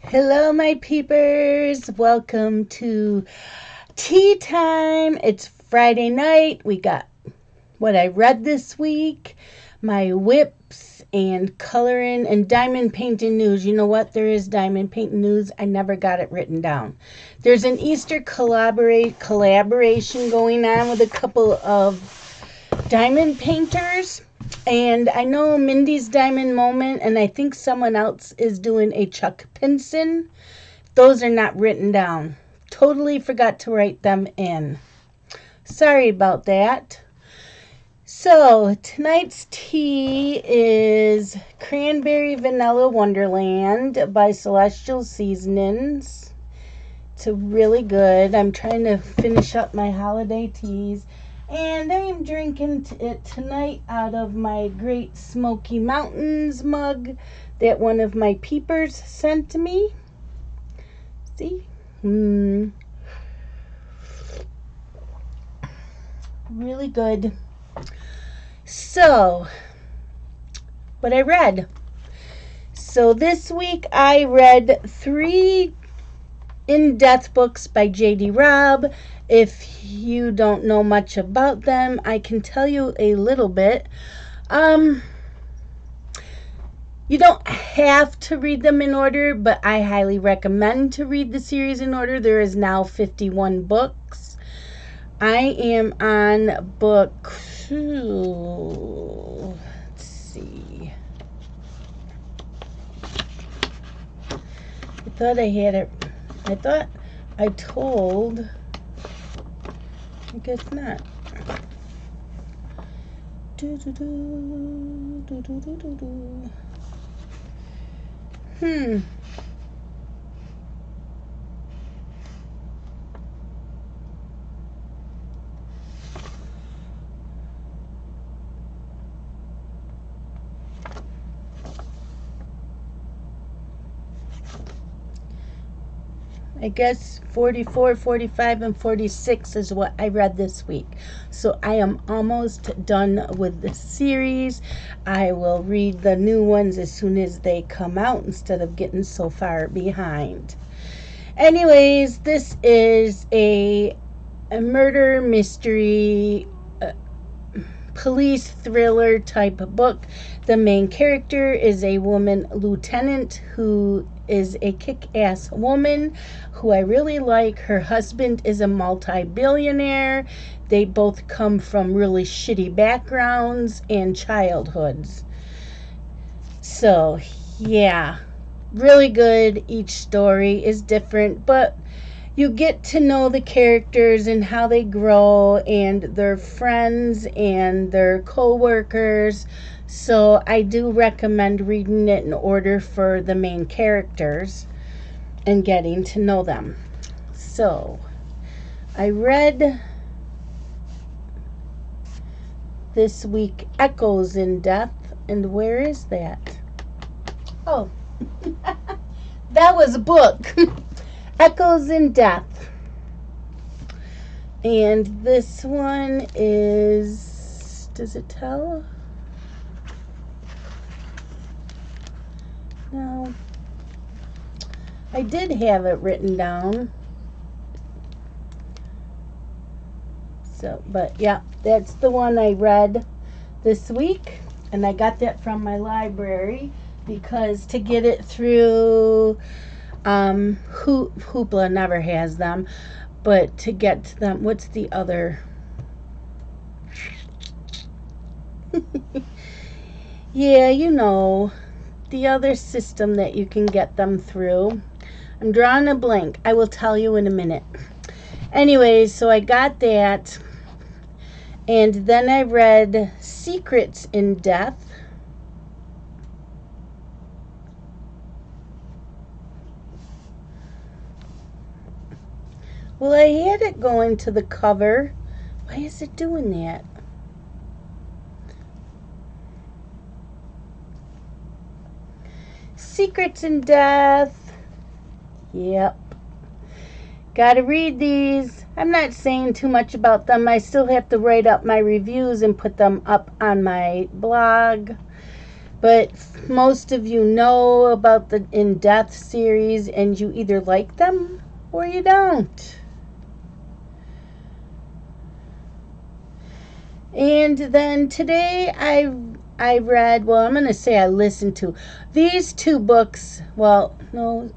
Hello, my peepers. Welcome to tea time. It's Friday night. We got what I read this week, my whips, and coloring and diamond painting news. You know what? There is diamond painting news. I never got it written down. There's an Easter collaboration going on with a couple of diamond painters. And I know Mindy's Diamond Moment, and I think someone else is doing a Chuck Pinson. Those are not written down. Totally forgot to write them in. Sorry about that. So, tonight's tea is Cranberry Vanilla Wonderland by Celestial Seasonings. It's really good. I'm trying to finish up my holiday teas. And I am drinking it tonight out of my Great Smoky Mountains mug that one of my peepers sent me. See? Really good. So, what I read. So this week I read 3 in-depth books by J.D. Robb. If you don't know much about them, I can tell you a little bit. You don't have to read them in order, but I highly recommend to read the series in order. There is now 51 books. I am on book 2. Let's see. I thought I had it. I thought I told. I guess not. I guess 44, 45, and 46 is what I read this week. So I am almost done with the series. I will read the new ones as soon as they come out instead of getting so far behind. Anyways, this is a murder mystery police thriller type of book. The main character is a woman lieutenant who is a kick-ass woman who I really like. Her husband is a multi-billionaire. They both come from really shitty backgrounds and childhoods. So, yeah, really good. Each story is different, but you get to know the characters and how they grow and their friends and their co-workers. So I do recommend reading it in order for the main characters and getting to know them. So I read this week Echoes in Death. And where is that? Oh, that was a book. Echoes in Death. And this one is, does it tell? No. I did have it written down. So, but yeah, that's the one I read this week. And I got that from my library because to get it through Hoopla never has them, but to get to them, what's the other? Yeah, you know, the other system that you can get them through. I'm drawing a blank. I will tell you in a minute. Anyways, so I got that, and then I read Secrets in Death. Well, I had it going to the cover. Why is it doing that? Secrets in Death. Yep. Gotta read these. I'm not saying too much about them. I still have to write up my reviews and put them up on my blog. But most of you know about the In Death series, and you either like them or you don't. And then today I read, well, I'm going to say I listened to these two books. Well, no,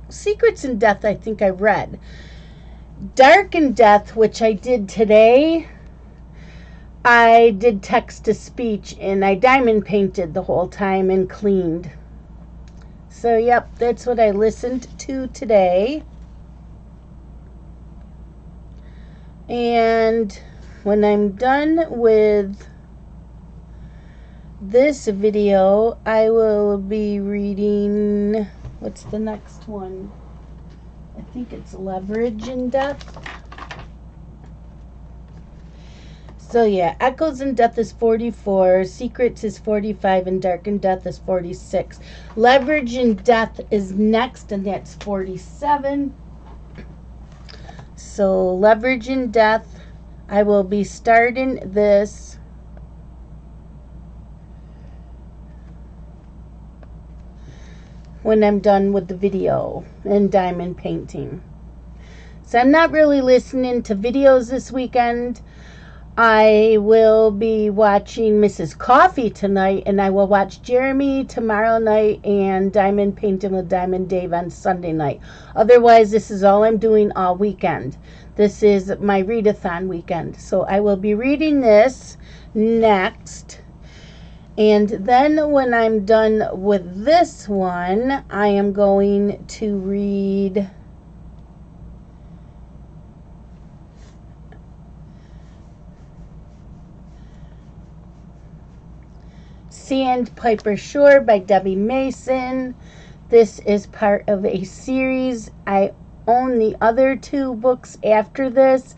Secrets in Death I think I read. Dark in Death, which I did today, I did text to speech and I diamond painted the whole time and cleaned. So, yep, that's what I listened to today. And when I'm done with this video, I will be reading, what's the next one? I think it's Leverage in Death. So yeah, Echoes in Death is 44, Secrets is 45, and Dark in Death is 46. Leverage in Death is next, and that's 47. So Leverage in Death, I will be starting this when I'm done with the video and diamond painting. So I'm not really listening to videos this weekend. I will be watching Mrs. Coffee tonight, and I will watch Jeremy tomorrow night and Diamond Painting with Diamond Dave on Sunday night. Otherwise, this is all I'm doing all weekend. This is my readathon weekend. So I will be reading this next. And then when I'm done with this one, I am going to read Sandpiper Shore by Debbie Mason. This is part of a series. I own the other two books after this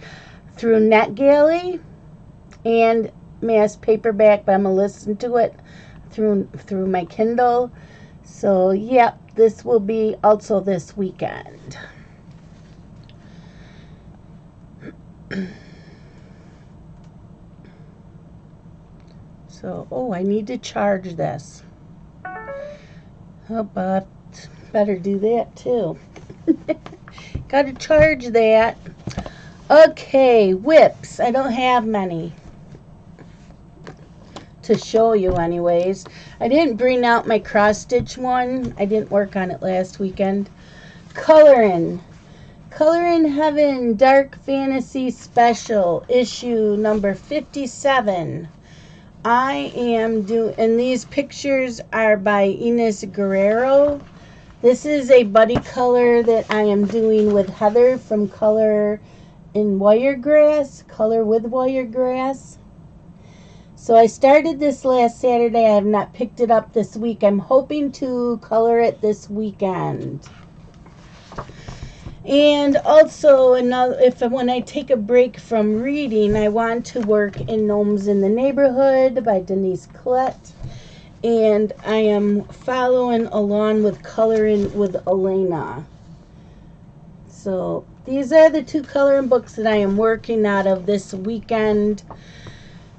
through NetGalley and mass paperback, but I'm gonna listen to it through my Kindle. So yep, this will be also this weekend. So, oh, I need to charge this. Oh, but better do that too. Gotta charge that. Okay, whips. I don't have many to show you anyways. I didn't bring out my cross stitch one. I didn't work on it last weekend. Coloring Heaven Dark Fantasy Special issue number 57. I am doing, and these pictures are by Ines Guerrero. This is a buddy color that I am doing with Heather from Color with Wiregrass. So I started this last Saturday. I have not picked it up this week. I'm hoping to color it this weekend. And also, when I take a break from reading, I want to work in Gnomes in the Neighborhood by Denise Collette. And I am following along with Coloring with Elena. So these are the two coloring books that I am working out of this weekend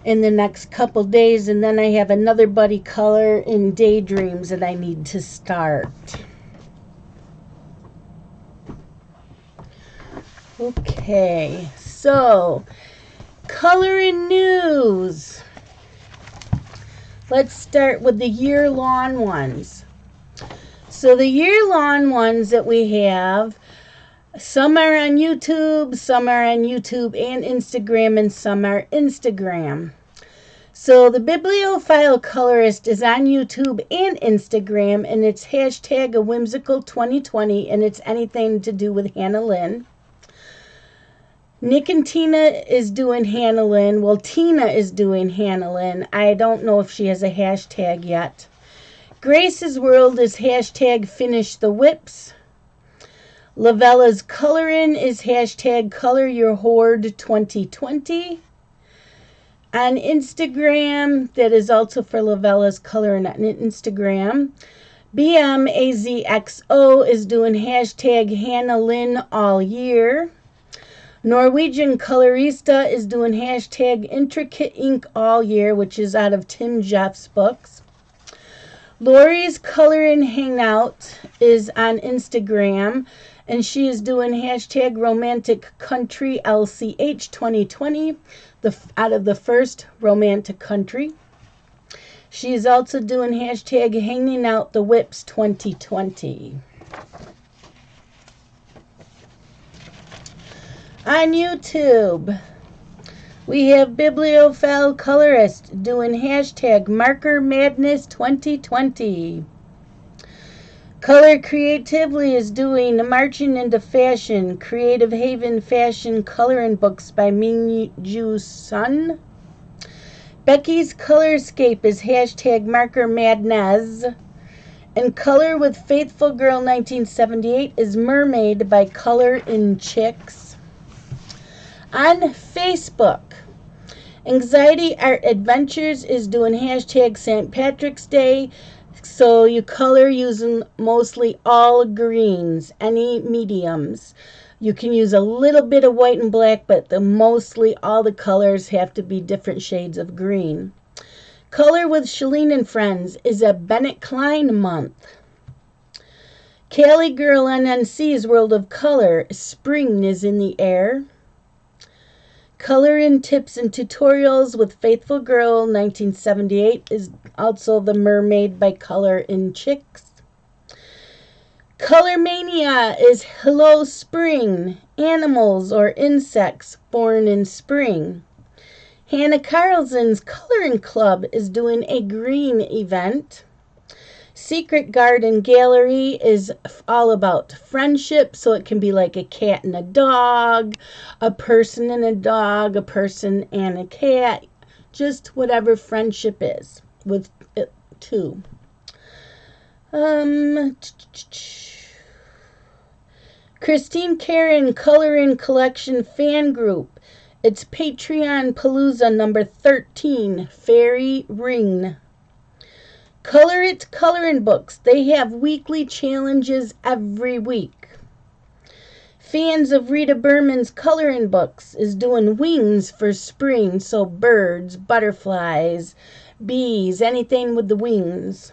in the next couple days. And then I have another buddy color in Daydreams that I need to start. Okay, so coloring news. Let's start with the year-long ones. So the year-long ones that we have, some are on YouTube and Instagram, and some are Instagram. So the Bibliophile Colorist is on YouTube and Instagram, and it's hashtag a whimsical 2020, and it's anything to do with Hannah Lynn. Nick and Tina is doing Hannah Lynn. Well, Tina is doing Hannah Lynn. I don't know if she has a hashtag yet. Grace's World is hashtag Finish the Whips. Lavella's Colorin' is hashtag Color Your Hoard 2020. On Instagram, that is also for Lavella's Colorin' on Instagram. BMAZXO is doing hashtag Hannah Lynn all year. Norwegian Colorista is doing hashtag Intricate Ink all year, which is out of Tim Jeff's books. Lori's Coloring Hangout is on Instagram, and she is doing hashtag romantic country LCH 2020, out of the first romantic country. She is also doing hashtag hanging out the whips 2020. On YouTube, we have Bibliophile Colorist doing hashtag Marker Madness 2020. Color Creatively is doing Marching into Fashion, Creative Haven Fashion Coloring Books by Mingju Sun. Becky's Colorscape is hashtag Marker Madness. And Color with Faithful Girl 1978 is Mermaid by Color in Chicks. On Facebook, Anxiety Art Adventures is doing hashtag St. Patrick's Day. So you color using mostly all greens, any mediums. You can use a little bit of white and black, but mostly all the colors have to be different shades of green. Color with Shalene and Friends is a Bennett Klein month. Cali Girl NNC's World of Color, Spring is in the air. Color in Tips and Tutorials with Faithful Girl 1978 is also the Mermaid by Color in Chicks. Color Mania is Hello Spring, Animals or Insects Born in Spring. Hannah Carlson's Coloring Club is doing a green event. Secret Garden Gallery is all about friendship, so it can be like a cat and a dog, a person and a dog, a person and a cat, just whatever friendship is with two. Christine Karen Coloring Collection Fan Group. It's Patreon Palooza number 13, Fairy Ring. Color It Coloring Books. They have weekly challenges every week. Fans of Rita Berman's Coloring Books is doing wings for spring, so birds, butterflies, bees, anything with the wings.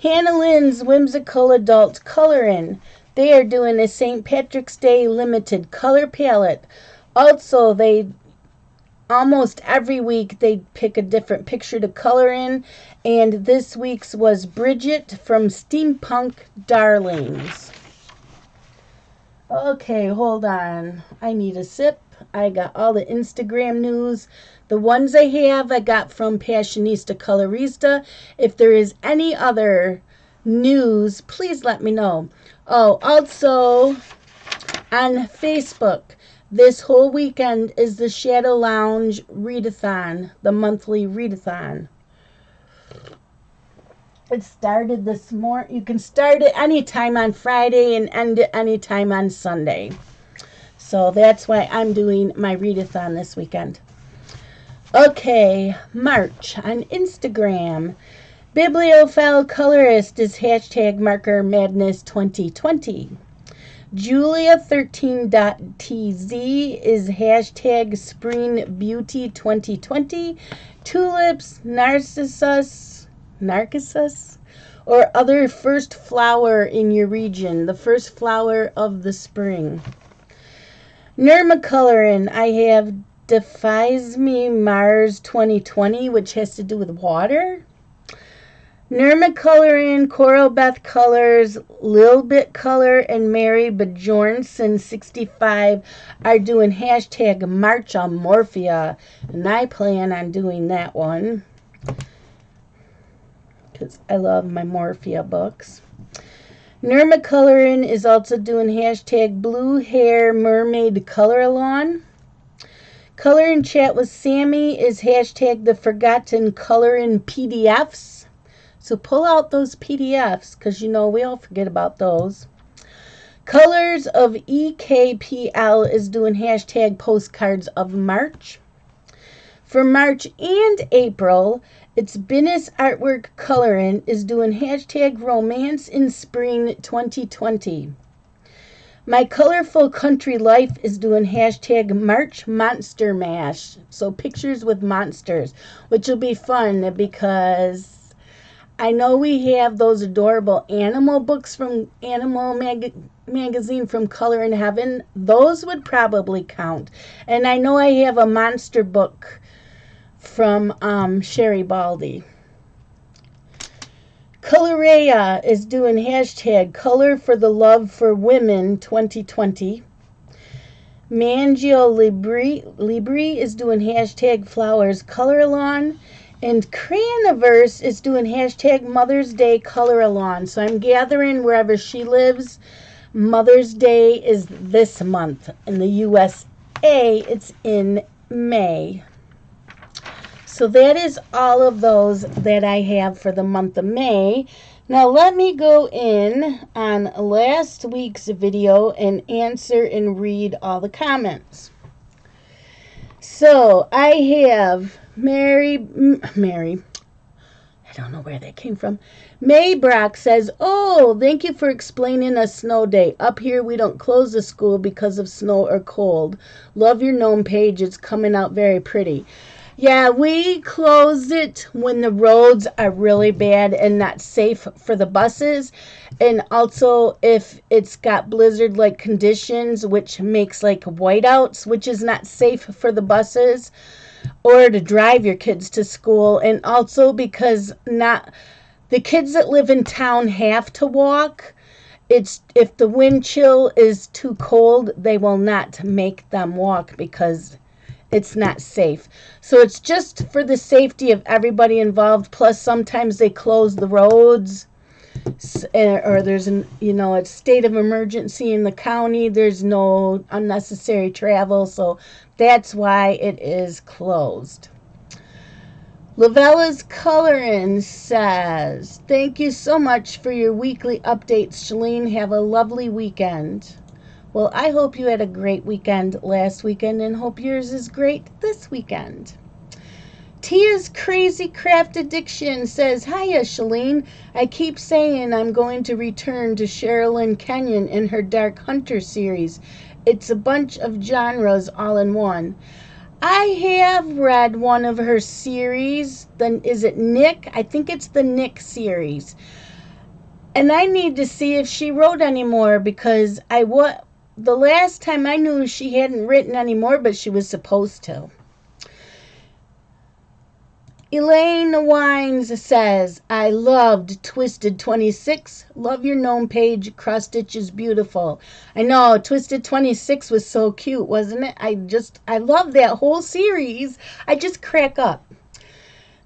Hannah Lynn's Whimsical Adult Coloring. They are doing a St. Patrick's Day limited color palette. Also, almost every week they pick a different picture to color in, and this week's was Bridget from Steampunk Darlings. Okay, hold on. I need a sip. I got all the Instagram news. The ones I have, I got from Passionista Colorista. If there is any other news, please let me know. Oh, also on Facebook, this whole weekend is the Shadow Lounge Readathon, the monthly readathon. It started this morning. You can start it anytime on Friday and end it anytime on Sunday. So that's why I'm doing my readathon this weekend. Okay, March on Instagram. Bibliophile Colorist is hashtag Marker Madness 2020. Julia13.tz is hashtag Spring Beauty 2020. Tulips, Narcissus, or other first flower in your region, the first flower of the spring. Nirmacolorin, I have Defies Me Mars 2020, which has to do with water. Nirmacolorin, Coral Beth Colors, Lil Bit Color, and Mary Bjornson 65 are doing hashtag March on Morphia, and I plan on doing that one because I love my Morphia books. Nirmacolorin is also doing hashtag Blue Hair Mermaid Color Along. Color and Chat with Sammy is hashtag The Forgotten Color in PDFs. So pull out those PDFs because we all forget about those. Colors of EKPL is doing hashtag Postcards of March. For March and April, it's Binnis Artwork Coloring is doing hashtag Romance in Spring 2020. My Colorful Country Life is doing hashtag March Monster Mash. So pictures with monsters, which will be fun because I know we have those adorable animal books from Magazine from Color in Heaven. Those would probably count. And I know I have a monster book from Sherry Baldy. Colorea is doing hashtag Color for the Love for Women 2020. Mangio Libri is doing hashtag Flowers Color Along. And Crayoniverse is doing hashtag Mother's Day Color Along. So I'm gathering wherever she lives. Mother's Day is this month. In the USA, it's in May. So that is all of those that I have for the month of May. Now let me go in on last week's video and answer and read all the comments. So I have Mary, I don't know where that came from. May Brock says, oh, thank you for explaining a snow day. Up here, we don't close the school because of snow or cold. Love your gnome page. It's coming out very pretty. Yeah, we close it when the roads are really bad and not safe for the buses. And also if it's got blizzard-like conditions, which makes like whiteouts, which is not safe for the buses or to drive your kids to school. And also because not the kids that live in town have to walk. It's if the wind chill is too cold, they will not make them walk because it's not safe. So it's just for the safety of everybody involved. Plus sometimes they close the roads or there's a state of emergency in the county. There's no unnecessary travel. So that's why it is closed. Lavella's Colorin says, thank you so much for your weekly updates, Shalene. Have a lovely weekend. Well, I hope you had a great weekend last weekend and hope yours is great this weekend. Tia's Crazy Craft Addiction says, hiya, Shalene. I keep saying I'm going to return to Sherilyn Kenyon in her Dark Hunter series. It's a bunch of genres all in one. I have read one of her series. Then is it Nick? I think it's the Nick series. And I need to see if she wrote anymore because the last time I knew she hadn't written anymore, but she was supposed to. Elaine Wines says, I loved Twisted 26. Love your gnome page. Cross stitch is beautiful. I know, Twisted 26 was so cute, wasn't it? I love that whole series. I just crack up.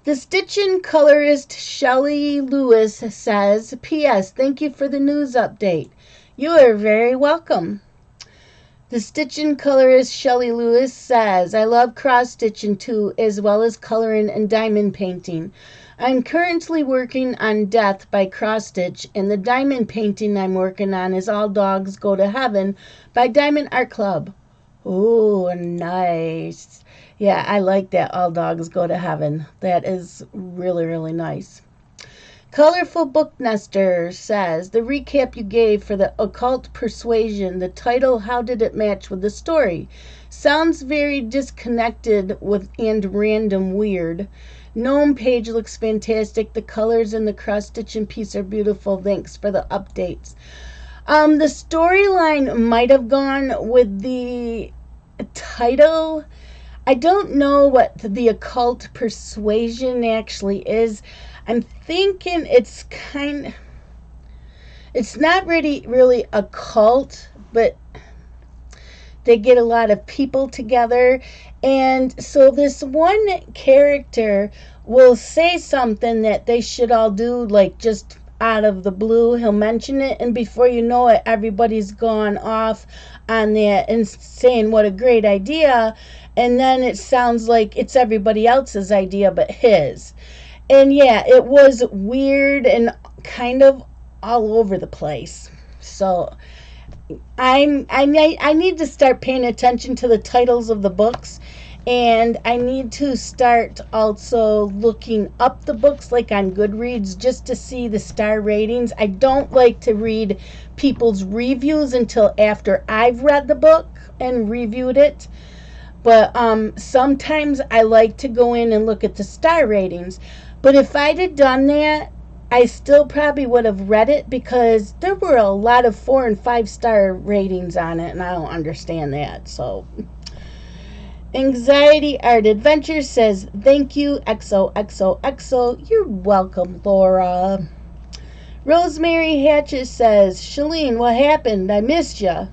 The Stitchin' colorist Shelley Lewis says, P.S. Thank you for the news update. You are very welcome. The Stitchin' colorist Shelley Lewis says, I love cross-stitching too, as well as coloring and diamond painting. I'm currently working on Death by Cross Stitch, and the diamond painting I'm working on is All Dogs Go to Heaven by Diamond Art Club. Oh, nice. Yeah, I like that, All Dogs Go to Heaven. That is really, really nice. Colorful Book Nester says, the recap you gave for the Occult Persuasion, the title, how did it match with the story? Sounds very disconnected and random weird. Gnome page looks fantastic. The colors in the cross-stitching piece are beautiful. Thanks for the updates. The storyline might have gone with the title. I don't know what the Occult Persuasion actually is. I'm thinking it's not really a cult, but they get a lot of people together. And so this one character will say something that they should all do, like just out of the blue. He'll mention it, and before you know it, everybody's gone off on that and saying what a great idea. And then it sounds like it's everybody else's idea but his. And yeah, it was weird and kind of all over the place. So I need to start paying attention to the titles of the books, and I need to start also looking up the books like on Goodreads just to see the star ratings. I don't like to read people's reviews until after I've read the book and reviewed it. But sometimes I like to go in and look at the star ratings. But if I'd have done that, I still probably would have read it because there were a lot of 4 and 5-star ratings on it, and I don't understand that. So, Anxiety Art Adventure says, thank you, XOXOXO. You're welcome, Laura. Rosemary Hatches says, Shalene, what happened? I missed ya.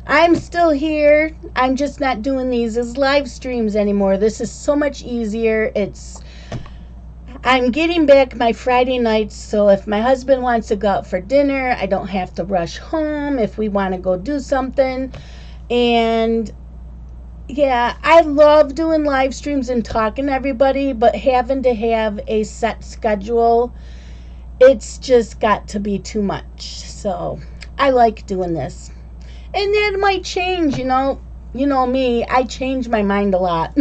I'm still here. I'm just not doing these as live streams anymore. This is so much easier. I'm getting back my Friday nights, so if my husband wants to go out for dinner, I don't have to rush home if we want to go do something. And yeah, I love doing live streams and talking to everybody, but having to have a set schedule, it's just got to be too much. So I like doing this. And that might change, you know me, I change my mind a lot.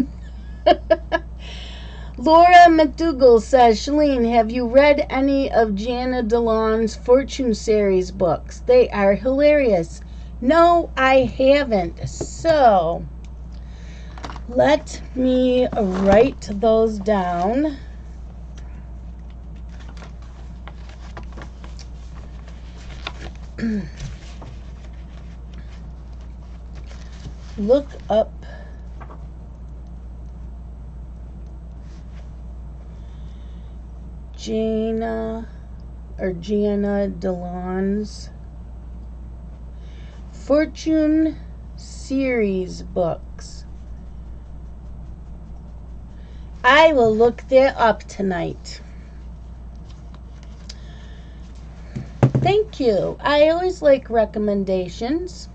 Laura McDougall says, Shalene, have you read any of Jana DeLong's Fortune series books? They are hilarious. No, I haven't. So, let me write those down. Look up Jana DeLong's Fortune series books. I will look that up tonight. Thank you. I always like recommendations.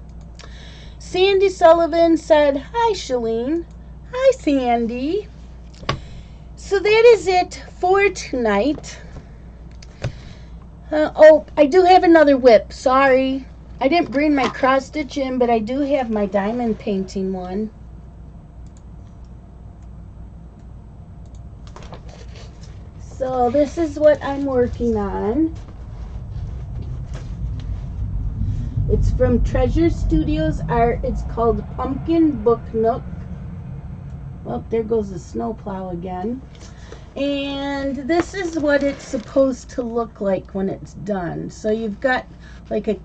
Sandy Sullivan said, hi, Shalene. Hi, Sandy. So that is it for tonight. Oh, I do have another whip. Sorry. I didn't bring my cross stitch in, but I do have my diamond painting one. So this is what I'm working on. It's from Treasure Studios Art. It's called Pumpkin Book Nook. Well, there goes the snowplow again. And this is what it's supposed to look like when it's done. So you've got like a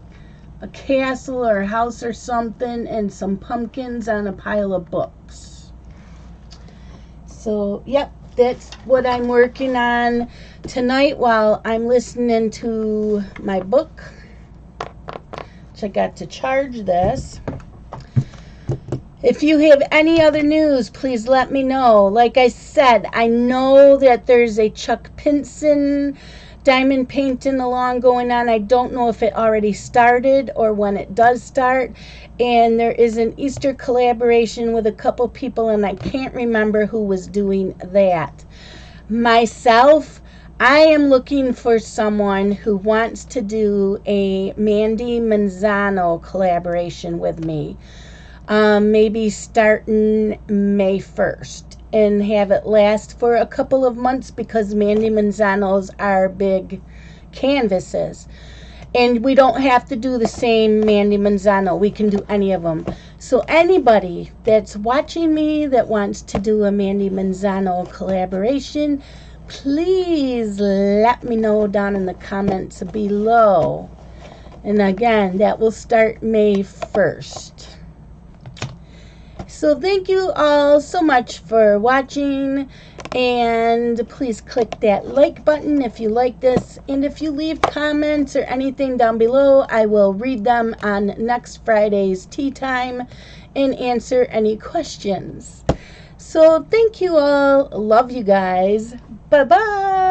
castle or a house or something and some pumpkins on a pile of books. So, yep, that's what I'm working on tonight while I'm listening to my book. I got to charge this. If you have any other news, please let me know. Like I said, I know that there's a Chuck Pinson diamond painting along going on. I don't know if it already started or when it does start. And there is an Easter collaboration with a couple people, and I can't remember who was doing that. Myself, I am looking for someone who wants to do a Mandy Manzano collaboration with me. Maybe starting May 1st and have it last for a couple of months because Mandy Manzano's are big canvases. And we don't have to do the same Mandy Manzano. We can do any of them. So anybody that's watching me that wants to do a Mandy Manzano collaboration, please let me know down in the comments below. And again, that will start May 1st. So thank you all so much for watching. And please click that like button if you like this. And if you leave comments or anything down below, I will read them on next Friday's tea time and answer any questions. So thank you all. Love you guys. Bye-bye.